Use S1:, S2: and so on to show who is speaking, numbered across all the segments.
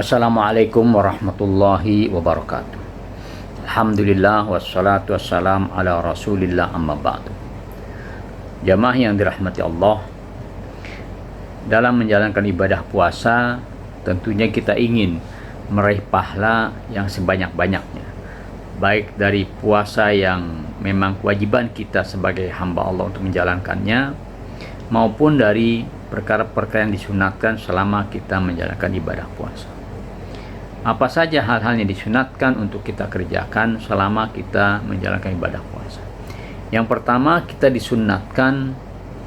S1: Assalamualaikum warahmatullahi wabarakatuh. Alhamdulillah wassalatu wassalam ala rasulillah amma ba'du. Jamaah yang dirahmati Allah, dalam menjalankan ibadah puasa tentunya kita ingin meraih pahala yang sebanyak-banyaknya, baik dari puasa yang memang kewajiban kita sebagai hamba Allah untuk menjalankannya, maupun dari perkara-perkara yang disunatkan selama kita menjalankan ibadah puasa. Apa saja hal-hal yang disunatkan untuk kita kerjakan selama kita menjalankan ibadah puasa? Yang pertama, kita disunatkan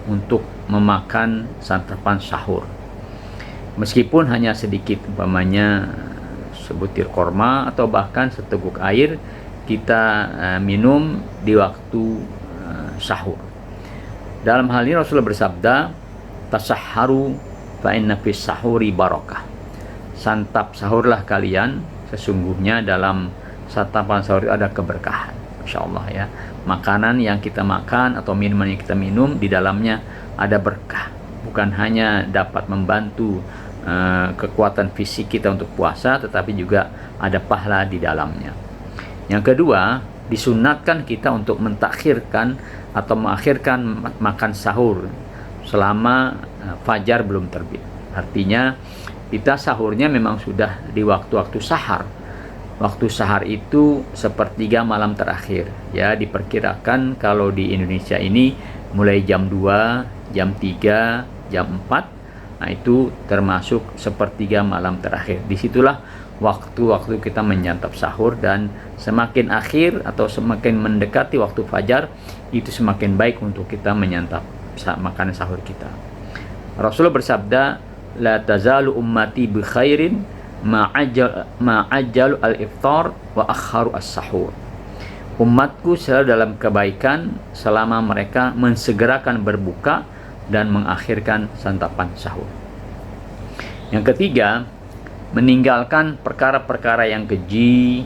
S1: untuk memakan santapan sahur, meskipun hanya sedikit, umpamanya sebutir korma atau bahkan seteguk air kita minum di waktu sahur. Dalam hal ini Rasulullah bersabda, tasahharu fa inna fis sahuri barakah. Santap sahurlah kalian, sesungguhnya dalam santapan sahur itu ada keberkahan. Masya Allah ya, makanan yang kita makan atau minuman yang kita minum di dalamnya ada berkah, bukan hanya dapat membantu kekuatan fisik kita untuk puasa, tetapi juga ada pahala di dalamnya. Yang kedua, disunatkan kita untuk mentakhirkan atau mengakhirkan makan sahur selama fajar belum terbit. Artinya kita sahurnya memang sudah di waktu-waktu sahar. Waktu sahar itu sepertiga malam terakhir. Ya, diperkirakan kalau di Indonesia ini mulai jam 2, jam 3, jam 4. Nah, itu termasuk sepertiga malam terakhir. Disitulah waktu-waktu kita menyantap sahur, dan semakin akhir atau semakin mendekati waktu fajar, itu semakin baik untuk kita menyantap makanan sahur kita. Rasulullah bersabda, la tazalu ummati bi khairin ma'ajjalu al-iftar wa akharu as-sahur. Umatku selalu dalam kebaikan selama mereka mensegerakan berbuka dan mengakhirkan santapan sahur. Yang ketiga, meninggalkan perkara-perkara yang keji,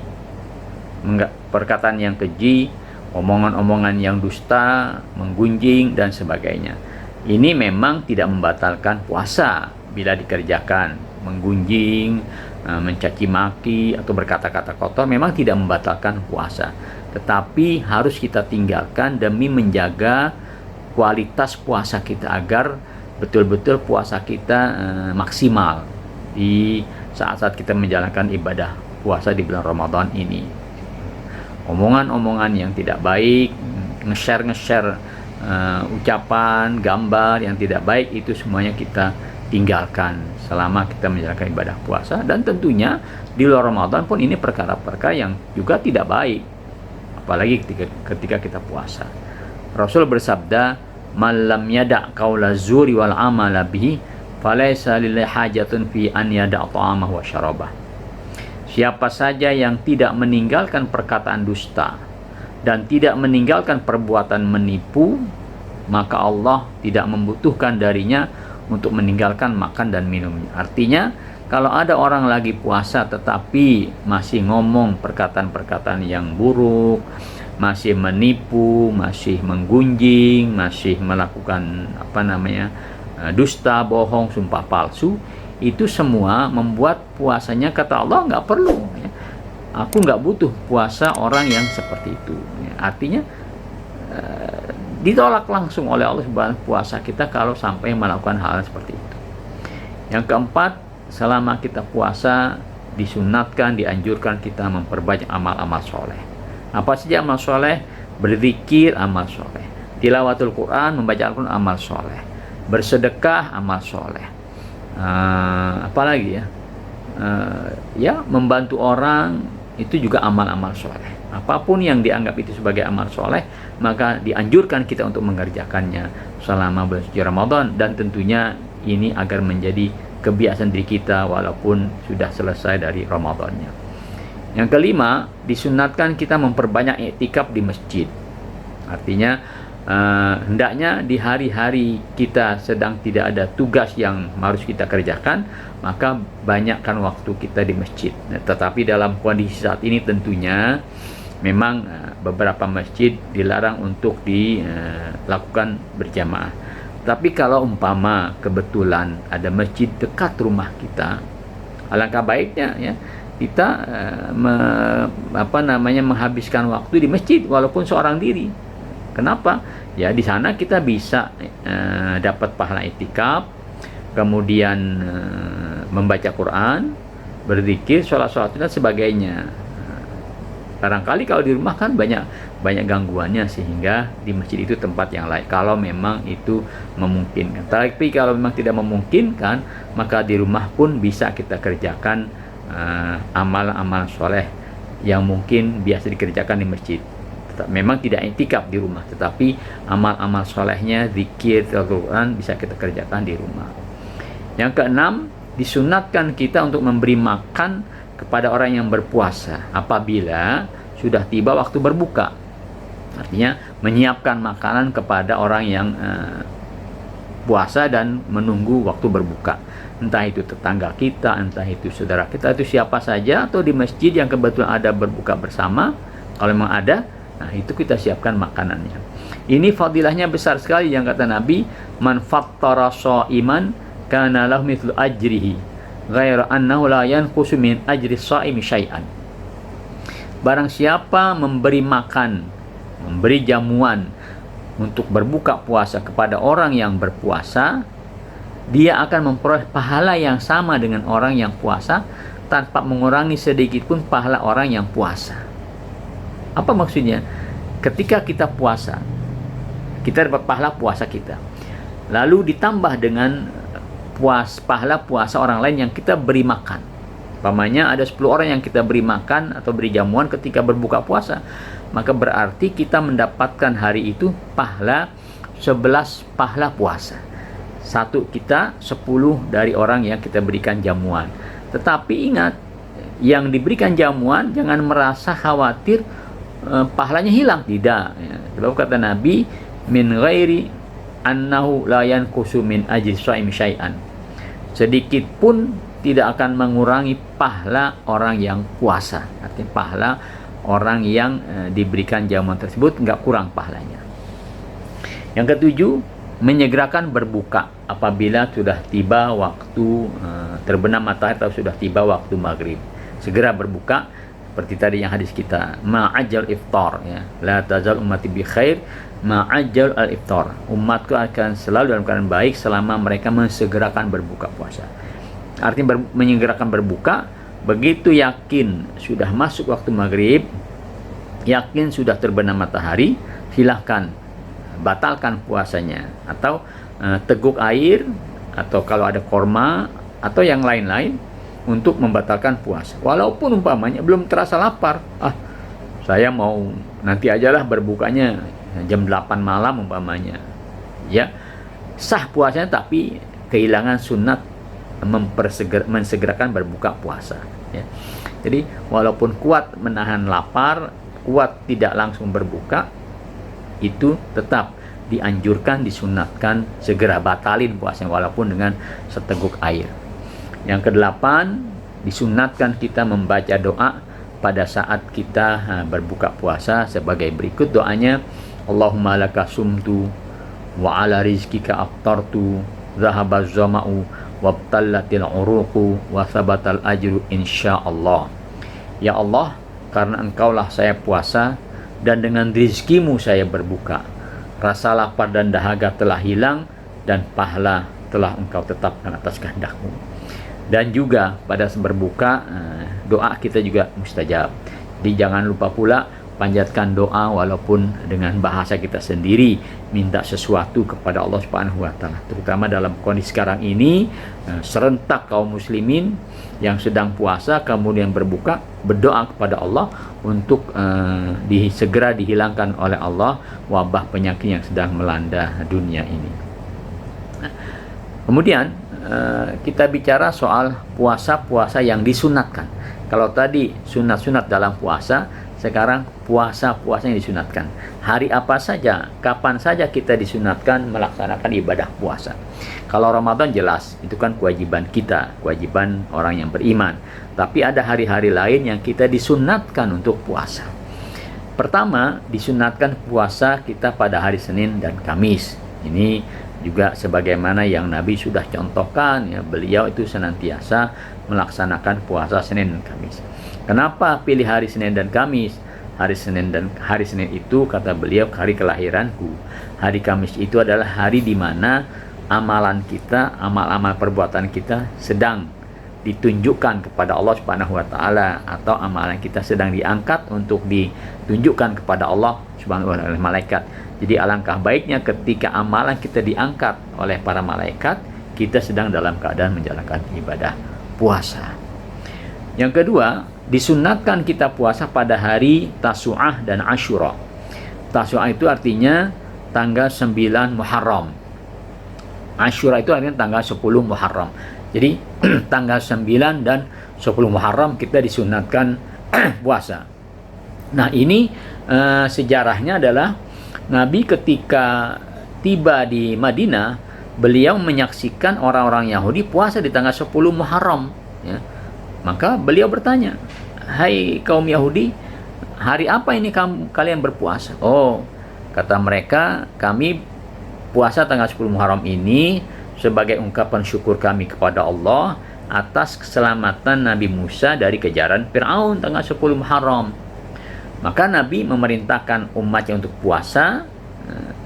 S1: perkataan yang keji, omongan-omongan yang dusta, menggunjing dan sebagainya. Ini memang tidak membatalkan puasa bila dikerjakan. Menggunjing, mencaci maki atau berkata-kata kotor memang tidak membatalkan puasa, tetapi harus kita tinggalkan demi menjaga kualitas puasa kita agar betul-betul puasa kita maksimal di saat-saat kita menjalankan ibadah puasa di bulan Ramadan ini. Omongan-omongan yang tidak baik, nge-share ucapan, gambar yang tidak baik, itu semuanya kita tinggalkan selama kita menjalankan ibadah puasa. Dan tentunya di luar Ramadan pun ini perkara-perkara yang juga tidak baik, apalagi ketika kita puasa. Rasul bersabda, man lam yada' qaula zuri wal amala bihi falaysa lillahi hajatun fi an yada' ta'amahu wa syarabah. Siapa saja yang tidak meninggalkan perkataan dusta dan tidak meninggalkan perbuatan menipu, maka Allah tidak membutuhkan darinya untuk meninggalkan makan dan minumnya. Artinya, kalau ada orang lagi puasa tetapi masih ngomong perkataan-perkataan yang buruk, masih menipu, masih menggunjing, masih melakukan dusta, bohong, sumpah palsu, itu semua membuat puasanya, kata Allah, nggak perlu ya. Aku nggak butuh puasa orang yang seperti itu ya. Artinya ditolak langsung oleh Allah Subhanahu puasa kita kalau sampai melakukan hal seperti itu. Yang keempat, selama kita puasa disunatkan, dianjurkan kita memperbanyak amal-amal soleh. Apa saja amal soleh? Berzikir, amal soleh. Tilawatul Quran, membaca Al-Quran, amal soleh. Bersedekah, amal soleh. Apalagi ya? Ya, membantu orang, itu juga amal-amal soleh. Apapun yang dianggap itu sebagai amal soleh, maka dianjurkan kita untuk mengerjakannya selama bulan suci Ramadan, dan tentunya ini agar menjadi kebiasaan diri kita walaupun sudah selesai dari Ramadannya. Yang kelima, disunatkan kita memperbanyak iktikaf di masjid. Artinya hendaknya di hari-hari kita sedang tidak ada tugas yang harus kita kerjakan, maka banyakkan waktu kita di masjid. Tetapi dalam kondisi saat ini tentunya memang beberapa masjid dilarang untuk dilakukan berjamaah. Tapi kalau umpama kebetulan ada masjid dekat rumah kita, Alangkah baiknya ya kita menghabiskan waktu di masjid walaupun seorang diri. Kenapa? Ya di sana kita bisa dapat pahala iktikaf, kemudian membaca Quran, berzikir, sholat dan sebagainya. Barangkali kalau di rumah kan banyak gangguannya, sehingga di masjid itu tempat yang lain kalau memang itu memungkinkan. Tapi kalau memang tidak memungkinkan, maka di rumah pun bisa kita kerjakan amal-amal soleh yang mungkin biasa dikerjakan di masjid. Memang tidak iktikaf di rumah, tetapi amal-amal solehnya, zikir, Al-Quran bisa kita kerjakan di rumah. Yang keenam, disunatkan kita untuk memberi makan kepada orang yang berpuasa apabila sudah tiba waktu berbuka. Artinya menyiapkan makanan kepada orang yang puasa dan menunggu waktu berbuka. Entah itu tetangga kita, entah itu saudara kita, itu siapa saja, atau di masjid yang kebetulan ada berbuka bersama. Kalau memang ada, nah itu kita siapkan makanannya. Ini fadilahnya besar sekali yang kata Nabi, man fattara sha'iman kana lahu mithlu ajrihi ghaira annahu la yanqusu min ajri shaimi syai'an. Barang siapa memberi makan, memberi jamuan untuk berbuka puasa kepada orang yang berpuasa, dia akan memperoleh pahala yang sama dengan orang yang puasa tanpa mengurangi sedikit pun pahala orang yang puasa. Apa maksudnya? Ketika kita puasa, kita dapat pahala puasa kita, lalu ditambah dengan pahala puasa orang lain yang kita beri makan. Umpamanya ada 10 orang yang kita beri makan atau beri jamuan ketika berbuka puasa, maka berarti kita mendapatkan hari itu pahala 11 pahala puasa. Satu kita, 10 dari orang yang kita berikan jamuan. Tetapi ingat, yang diberikan jamuan jangan merasa khawatir pahalanya hilang. Tidak ya. Sebab kata Nabi, min ghairi annahu la yanqusu min ajri shaimi syai'an. Sedikit pun tidak akan mengurangi pahala orang yang puasa. Artinya pahala orang yang diberikan jamuan tersebut nggak kurang pahalanya. Yang ketujuh, menyegerakan berbuka apabila sudah tiba waktu terbenam matahari atau sudah tiba waktu maghrib. Segera berbuka, seperti tadi yang hadis kita, ma'ajal iftar ya. La tazal ummati bi khair ma'ajal al-iftar. Umatku akan selalu dalam keadaan baik selama mereka mensegerakan berbuka puasa. Artinya menyegerakan berbuka, begitu yakin sudah masuk waktu maghrib, yakin sudah terbenam matahari, silahkan batalkan puasanya, atau teguk air, atau kalau ada korma atau yang lain-lain untuk membatalkan puasa. Walaupun umpamanya belum terasa lapar, saya mau nanti ajalah berbukanya jam 8 malam umpamanya, ya sah puasanya, tapi kehilangan sunat mensegerakan berbuka puasa ya. Jadi walaupun kuat menahan lapar, kuat tidak langsung berbuka, itu tetap dianjurkan, disunatkan segera batalin puasanya walaupun dengan seteguk air. Yang kedelapan, disunatkan kita membaca doa pada saat kita berbuka puasa sebagai berikut doanya. Allahumma laka sumtu wa ala rizkika aftartu zahabaz zama'u wabtallatil uruqu wa sabatal ajru insyaallah. Ya Allah, karena engkaulah saya puasa dan dengan rizkimu saya berbuka. Rasa lapar dan dahaga telah hilang dan pahala telah engkau tetapkan atas kehendakmu. Dan juga pada berbuka, doa kita juga mustajab. Jadi jangan lupa pula panjatkan doa walaupun dengan bahasa kita sendiri, minta sesuatu kepada Allah Subhanahu wa taala. Terutama dalam kondisi sekarang ini, serentak kaum muslimin yang sedang puasa kemudian berbuka, berdoa kepada Allah untuk segera dihilangkan oleh Allah wabah penyakit yang sedang melanda dunia ini. Kemudian kita bicara soal puasa-puasa yang disunatkan. Kalau tadi sunat-sunat dalam puasa, sekarang puasa-puasa yang disunatkan. Hari apa saja, kapan saja kita disunatkan melaksanakan ibadah puasa. Kalau Ramadan jelas, itu kan kewajiban kita, kewajiban orang yang beriman. Tapi ada hari-hari lain yang kita disunatkan untuk puasa. Pertama, disunatkan puasa kita pada hari Senin dan Kamis. Ini juga sebagaimana yang Nabi sudah contohkan ya, beliau itu senantiasa melaksanakan puasa Senin dan Kamis. Kenapa pilih hari Senin dan Kamis? Hari Senin itu kata beliau hari kelahiranku. Hari Kamis itu adalah hari di mana amalan kita, amal-amal perbuatan kita sedang ditunjukkan kepada Allah Subhanahu wa taala, atau amalan kita sedang diangkat untuk ditunjukkan kepada Allah Subhanahu wa taala oleh malaikat. Jadi alangkah baiknya ketika amalan kita diangkat oleh para malaikat, kita sedang dalam keadaan menjalankan ibadah puasa. Yang kedua, disunatkan kita puasa pada hari Tasu'ah dan Asyura. Tasu'ah itu artinya tanggal 9 Muharram. Asyura itu artinya tanggal 10 Muharram. Jadi tanggal 9 dan 10 Muharram kita disunatkan puasa. Nah, ini sejarahnya adalah Nabi ketika tiba di Madinah, beliau menyaksikan orang-orang Yahudi puasa di tanggal 10 Muharram ya. Maka beliau bertanya, "Hai kaum Yahudi, hari apa ini kalian berpuasa?" Oh, kata mereka, "Kami puasa tanggal 10 Muharram ini sebagai ungkapan syukur kami kepada Allah atas keselamatan Nabi Musa dari kejaran Fir'aun tanggal 10 Muharram." Maka Nabi memerintahkan umatnya untuk puasa.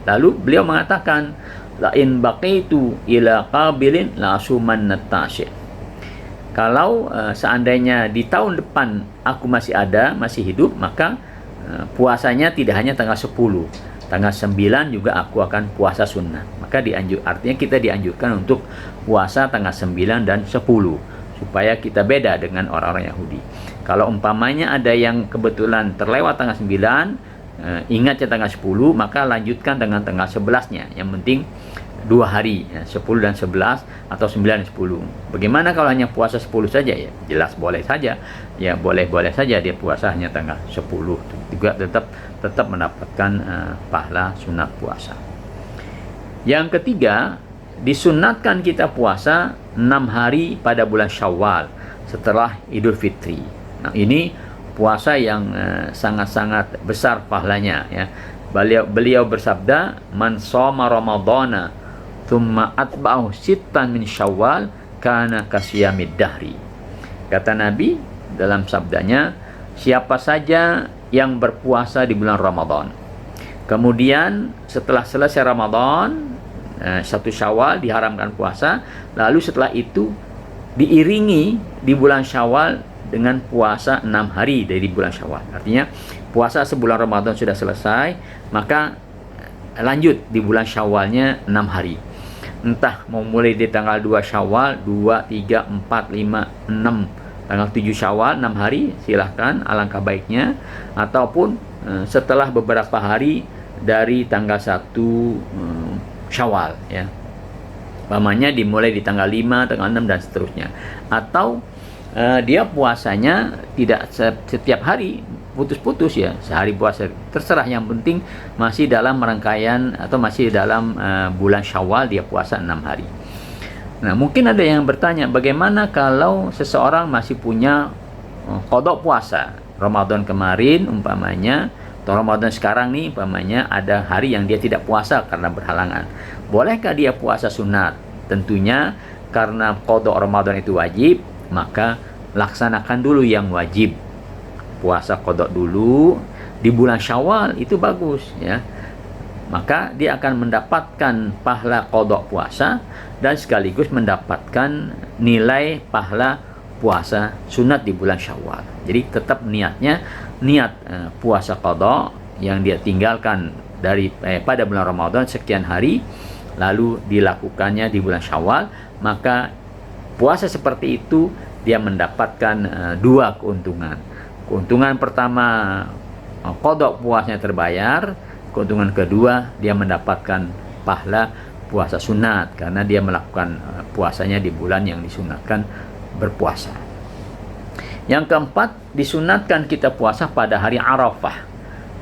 S1: Lalu beliau mengatakan, "La in baqaitu ila qabilin la asumanna tasya." Kalau seandainya di tahun depan aku masih hidup, maka puasanya tidak hanya tanggal 10, tanggal 9 juga aku akan puasa sunnah. Maka artinya kita dianjurkan untuk puasa tanggal 9 dan 10 supaya kita beda dengan orang-orang Yahudi. Kalau umpamanya ada yang kebetulan terlewat tanggal 9, ingat ya tanggal 10, maka lanjutkan dengan tanggal 11-nya. Yang penting 2 hari, ya, 10 dan 11 atau 9 dan 10. Bagaimana kalau hanya puasa 10 saja? Ya jelas boleh saja. Ya boleh-boleh saja dia puasa hanya tanggal 10. Juga tetap mendapatkan pahala sunat puasa. Yang ketiga, disunatkan kita puasa 6 hari pada bulan Syawal setelah Idul Fitri. Nah, ini puasa yang sangat-sangat besar pahalanya ya. Beliau bersabda, "Man shoma Ramadhana tsumma atba'ahu sittan min Syawal kana kasyamid dahri." Kata Nabi dalam sabdanya, siapa saja yang berpuasa di bulan Ramadan, kemudian setelah selesai Ramadan 1 Syawal diharamkan puasa, lalu setelah itu diiringi di bulan Syawal dengan puasa 6 hari dari bulan Syawal. Artinya puasa sebulan Ramadan sudah selesai, maka lanjut di bulan Syawalnya 6 hari. Entah mau mulai di tanggal 2 Syawal, 2, 3, 4, 5, 6, tanggal 7 Syawal 6 hari, silahkan, alangkah baiknya. Ataupun setelah beberapa hari dari tanggal 1 Syawal ya. Umpamanya dimulai di tanggal 5, tanggal 6 dan seterusnya. Atau dia puasanya tidak setiap hari, putus-putus ya, sehari puasa, terserah, yang penting masih dalam rangkaian atau masih dalam bulan Syawal dia puasa 6 hari. Nah, mungkin ada yang bertanya, bagaimana kalau seseorang masih punya qada puasa Ramadan kemarin umpamanya, atau Ramadan sekarang nih umpamanya ada hari yang dia tidak puasa karena berhalangan, bolehkah dia puasa sunat? Tentunya karena qada Ramadan itu wajib, maka laksanakan dulu yang wajib. Puasa qada dulu di bulan Syawal itu bagus ya. Maka dia akan mendapatkan pahala qada puasa dan sekaligus mendapatkan nilai pahala puasa sunat di bulan Syawal. Jadi tetap niatnya niat puasa qada yang dia tinggalkan dari pada bulan Ramadan sekian hari, lalu dilakukannya di bulan Syawal, maka puasa seperti itu dia mendapatkan 2 keuntungan. Keuntungan pertama, qada puasanya terbayar. Keuntungan kedua, dia mendapatkan pahala puasa sunat karena dia melakukan puasanya di bulan yang disunatkan berpuasa. Yang keempat, disunatkan kita puasa pada hari Arafah.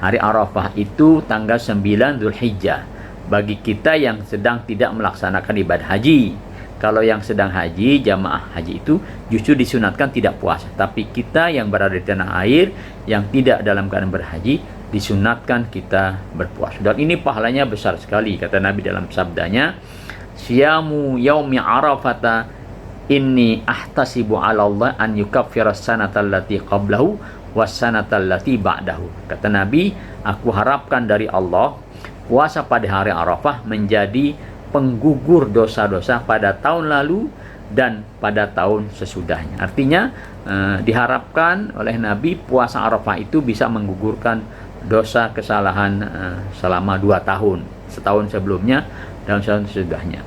S1: Hari Arafah itu tanggal 9 Dzulhijjah bagi kita yang sedang tidak melaksanakan ibadah haji. Kalau yang sedang haji, jamaah haji itu justru disunatkan tidak puasa. Tapi kita yang berada di tanah air, yang tidak dalam keadaan berhaji, disunatkan kita berpuasa. Dan ini pahalanya besar sekali, kata Nabi dalam sabdanya, siyamu yaumi arafata inni ahtasibu 'ala Allah an yukaffira as-sanata allati qablahu was sanata allati ba'dahu. Kata Nabi, aku harapkan dari Allah puasa pada hari Arafah menjadi penggugur dosa-dosa pada tahun lalu dan pada tahun sesudahnya. Artinya diharapkan oleh Nabi puasa Arafah itu bisa menggugurkan dosa kesalahan selama 2 tahun, setahun sebelumnya dan setahun sesudahnya.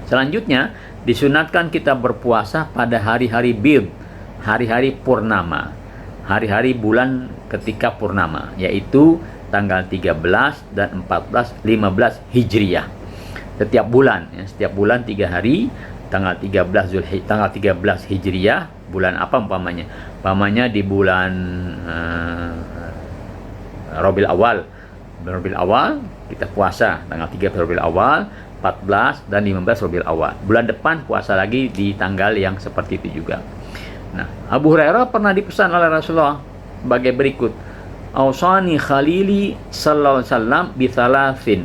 S1: Selanjutnya disunatkan kita berpuasa pada hari-hari bid, hari-hari purnama, hari-hari bulan ketika purnama, yaitu tanggal 13 dan 14, 15 Hijriah. Setiap bulan, ya, setiap bulan 3 hari, tanggal 13 Hijriah, bulan apa umpamanya? Umpamanya di bulan Rabiul Awal kita puasa tanggal 3 Rabiul Awal, 14 dan 15 Rabiul Awal. Bulan depan puasa lagi di tanggal yang seperti itu juga. Nah, Abu Hurairah pernah dipesan oleh Rasulullah sebagai berikut. Ausani khalili sallallahu alaihi wasallam bi thalathin.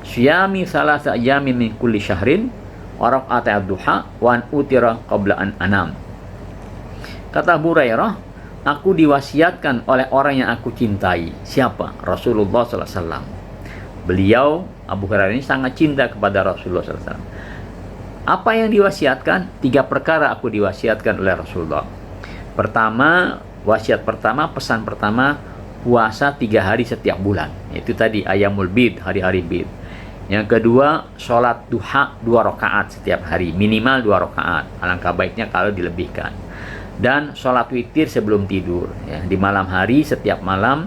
S1: Syiyami thalatha ayyamin min kulli syahrin wa raq'ati ad-duha wa an utira qabla an anam. Kata Abu Hurairah, aku diwasiatkan oleh orang yang aku cintai. Siapa? Rasulullah sallallahu alaihi wasallam. Beliau, Abu Hurairah ini sangat cinta kepada Rasulullah sallallahu alaihi wasallam. Apa yang diwasiatkan? 3 perkara aku diwasiatkan oleh Rasulullah. Pertama, wasiat pertama, pesan pertama, puasa 3 hari setiap bulan. Itu tadi Ayyamul Bid, hari-hari Bid. Yang kedua, sholat duha 2 rakaat setiap hari, minimal 2 rakaat. Alangkah baiknya kalau dilebihkan. Dan sholat witir sebelum tidur, ya, di malam hari, setiap malam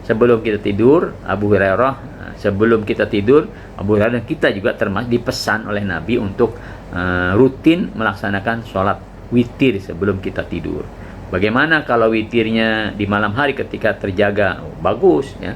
S1: sebelum kita tidur. Abu Hurairah, sebelum kita tidur, Abu Hurairah dan kita juga termasuk dipesan oleh Nabi untuk rutin melaksanakan sholat witir sebelum kita tidur. Bagaimana kalau witirnya di malam hari ketika terjaga? Bagus, ya.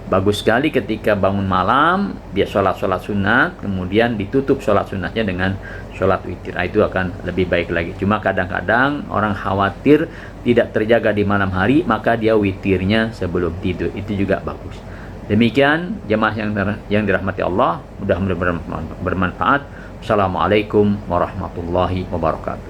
S1: Bagus sekali ketika bangun malam dia sholat sunat, kemudian ditutup sholat sunatnya dengan sholat witir. Itu akan lebih baik lagi. Cuma kadang-kadang orang khawatir tidak terjaga di malam hari, maka dia witirnya sebelum tidur. Itu juga bagus. Demikian jemaah yang dirahmati Allah, mudah-mudahan bermanfaat. Assalamualaikum warahmatullahi wabarakatuh.